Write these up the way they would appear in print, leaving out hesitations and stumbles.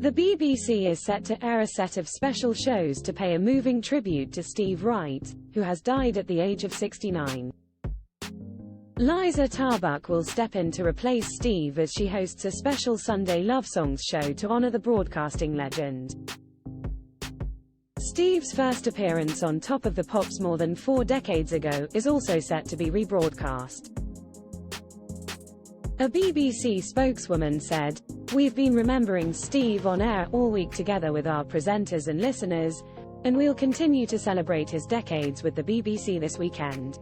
The BBC is set to air a set of special shows to pay a moving tribute to Steve Wright, who has died at the age of 69. Liza Tarbuck will step in to replace Steve as she hosts a special Sunday Love Songs show to honor the broadcasting legend. Steve's first appearance on Top of the Pops more than 4 decades ago is also set to be rebroadcast. A BBC spokeswoman said, "We've been remembering Steve on air all week together with our presenters and listeners, and we'll continue to celebrate his decades with the BBC this weekend."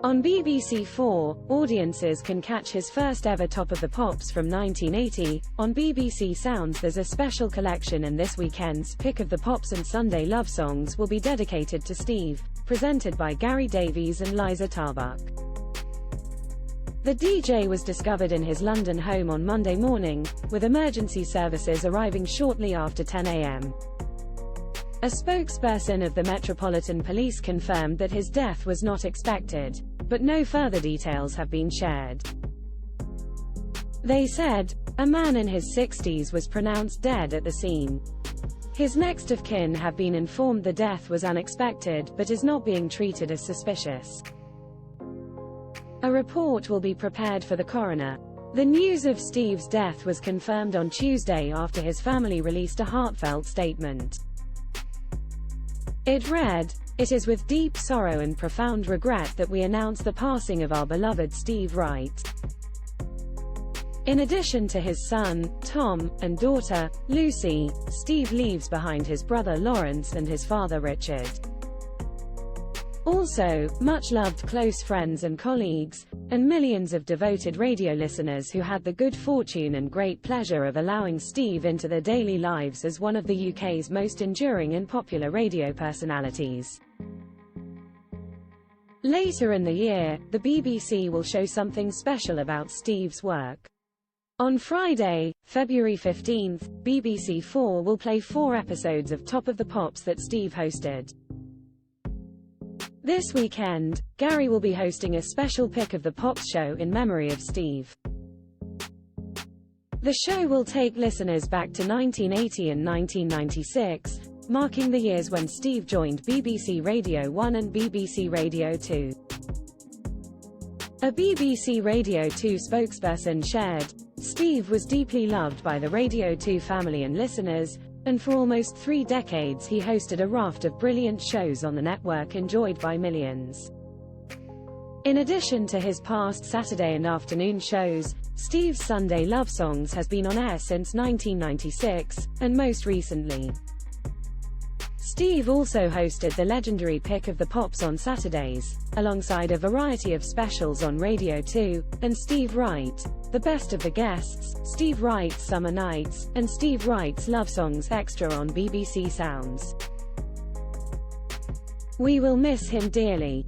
On BBC4, audiences can catch his first ever Top of the Pops from 1980. On BBC Sounds there's a special collection, and this weekend's Pick of the Pops and Sunday Love Songs will be dedicated to Steve, presented by Gary Davies and Liza Tarbuck. The DJ was discovered in his London home on Monday morning, with emergency services arriving shortly after 10 a.m. A spokesperson of the Metropolitan Police confirmed that his death was not expected, but no further details have been shared. They said, "A man in his 60s was pronounced dead at the scene. His next of kin have been informed the death was unexpected but is not being treated as suspicious. A report will be prepared for the coroner." The news of Steve's death was confirmed on Tuesday after his family released a heartfelt statement. It read, "It is with deep sorrow and profound regret that we announce the passing of our beloved Steve Wright. In addition to his son, Tom, and daughter, Lucy, Steve leaves behind his brother Lawrence and his father Richard. Also, much-loved close friends and colleagues, and millions of devoted radio listeners who had the good fortune and great pleasure of allowing Steve into their daily lives as one of the UK's most enduring and popular radio personalities." Later in the year, the BBC will show something special about Steve's work. On Friday, February 15th, BBC4 will play 4 episodes of Top of the Pops that Steve hosted. This weekend, Gary will be hosting a special Pick of the Pops show in memory of Steve. The show will take listeners back to 1980 and 1996, marking the years when Steve joined BBC Radio 1 and BBC Radio 2. A BBC Radio 2 spokesperson shared, "Steve was deeply loved by the Radio 2 family and listeners, and for almost 3 decades he hosted a raft of brilliant shows on the network enjoyed by millions." In addition to his past Saturday and afternoon shows, Steve's Sunday Love Songs has been on air since 1996, and most recently, Steve also hosted the legendary Pick of the Pops on Saturdays, alongside a variety of specials on Radio 2, and Steve Wright, The Best of the Guests, Steve Wright's Summer Nights, and Steve Wright's Love Songs Extra on BBC Sounds. "We will miss him dearly.